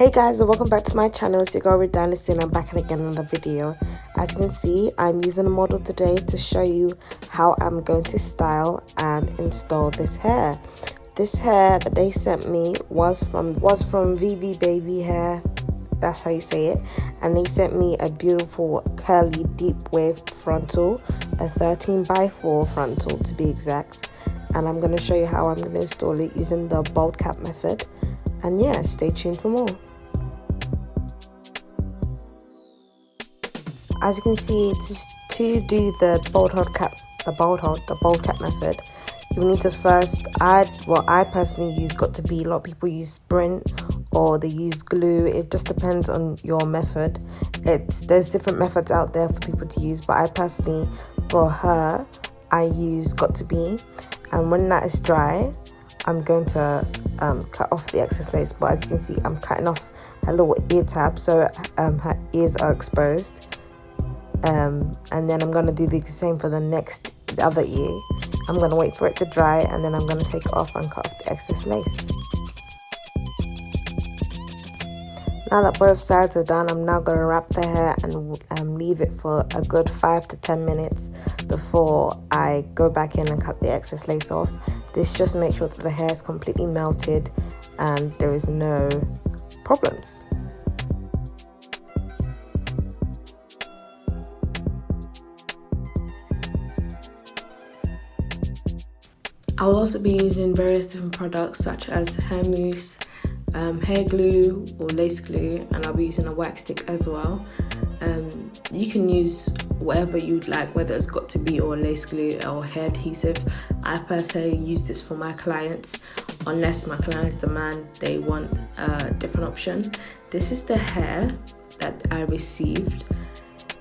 Hey guys, and welcome back to my channel. It's your girl RuDynasty, and I'm back again in another video. As you can see, I'm using a model today to show you how I'm going to style and install this hair. This hair that they sent me was from Vivi Babi hair. That's how you say it. And they sent me a beautiful curly deep wave frontal, a 13x4 frontal to be exact. And I'm going to show you how I'm going to install it using the bold cap method. And yeah, stay tuned for more. As you can see, to do the bold cap method, you need to first add what I personally use. Got to be, a lot of people use Sprint or they use glue. It just depends on your method. There's different methods out there for people to use, but I personally, for her, I use Got to Be. And when that is dry, I'm going to cut off the excess lace. But as you can see, I'm cutting off her little ear tab, so her ears are exposed. And then I'm going to do the same for the other ear. I'm going to wait for it to dry, and then I'm going to take it off and cut off the excess lace. Now that both sides are done, I'm now going to wrap the hair and leave it for a good 5 to 10 minutes before I go back in and cut the excess lace off. This just makes sure that the hair is completely melted and there is no problems. I'll also be using various different products such as hair mousse, hair glue or lace glue, and I'll be using a wax stick as well. You can use whatever you'd like, whether it's Got to Be or lace glue or hair adhesive. I personally use this for my clients, unless my clients demand they want a different option. This is the hair that I received,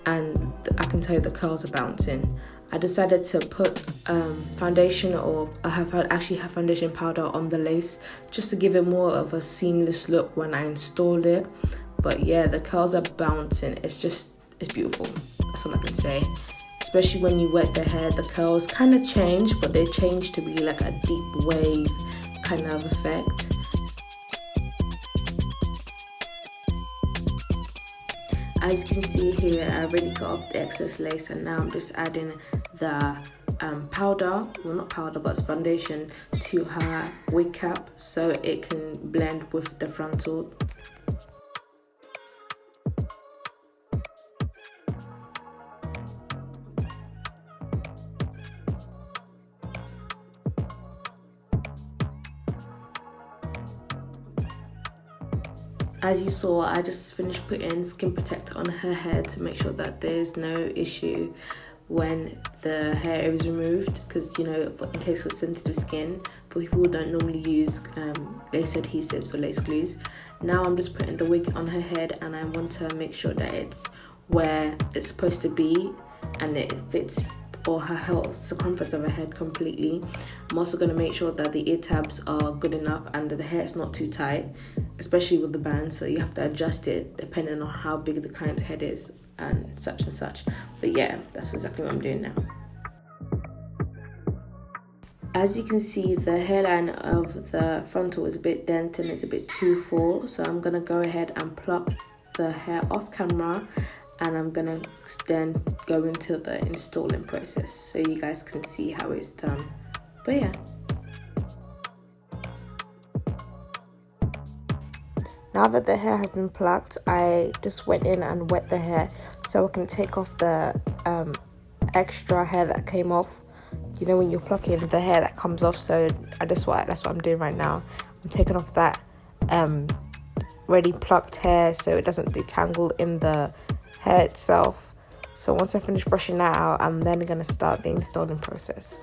and I can tell you the curls are bouncing. I decided to put foundation, or I have foundation powder on the lace just to give it more of a seamless look when I installed it. But yeah, the curls are bouncing. It's beautiful. That's all I can say. Especially when you wet the hair, the curls kind of change, but they change to be like a deep wave kind of effect. As you can see here, I already cut off the excess lace, and now I'm just adding the powder, well not powder but foundation, to her wig cap so it can blend with the frontal. As you saw, I just finished putting skin protector on her head to make sure that there's no issue when the hair is removed, because in case of sensitive skin, for people who don't normally use lace adhesives or lace glues. Now I'm just putting the wig on her head, and I want to make sure that it's where it's supposed to be and it fits or her whole circumference of her head completely. I'm also going to make sure that the ear tabs are good enough and that the hair is not too tight, especially with the band, so you have to adjust it depending on how big the client's head is and such. But yeah, that's exactly what I'm doing now. As you can see, the hairline of the frontal is a bit dented and it's a bit too full, so I'm going to go ahead and pluck the hair off camera, and I'm gonna then go into the installing process so you guys can see how it's done. But yeah. Now that the hair has been plucked, I just went in and wet the hair so I can take off the extra hair that came off. When you're plucking the hair that comes off, so that's what I'm doing right now. I'm taking off that already plucked hair so it doesn't detangle in the hair itself. So once I finish brushing that out, I'm then going to start the installing process.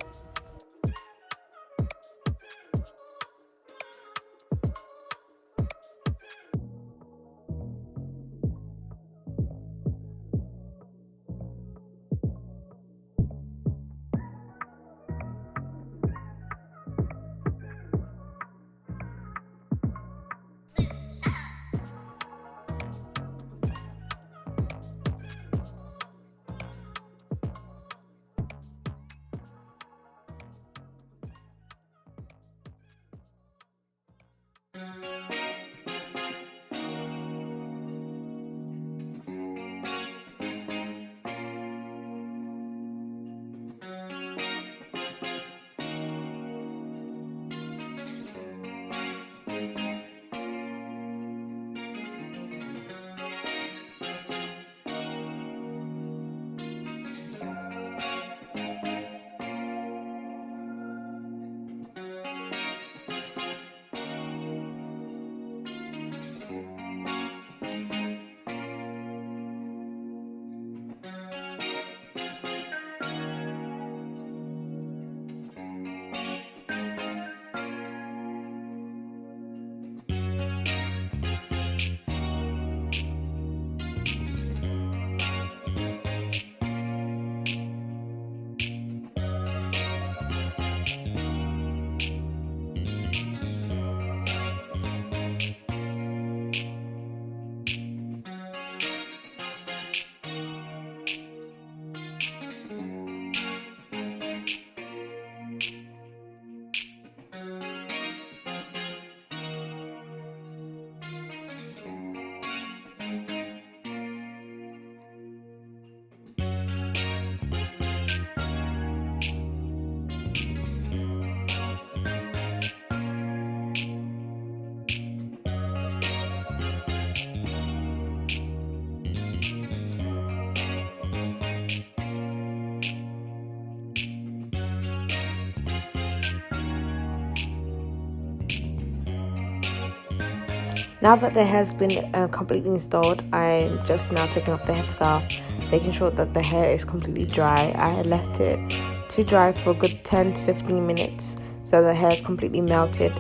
Now that the hair's been completely installed, I'm just now taking off the headscarf, making sure that the hair is completely dry. I had left it to dry for a good 10 to 15 minutes so the hair is completely melted.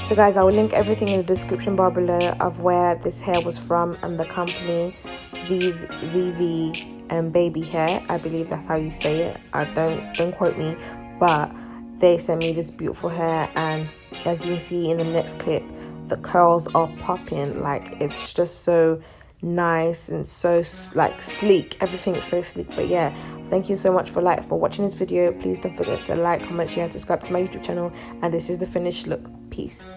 So guys, I will link everything in the description bar below of where this hair was from and the company, Vivi Babi hair. I believe that's how you say it. Don't quote me, but they sent me this beautiful hair, and as you can see in the next clip, the curls are popping. Like, it's just so nice and so like sleek. Everything's so sleek. But yeah, thank you so much for watching this video. Please don't forget to like, comment, share, and subscribe to my YouTube channel. And this is the finished look. Peace.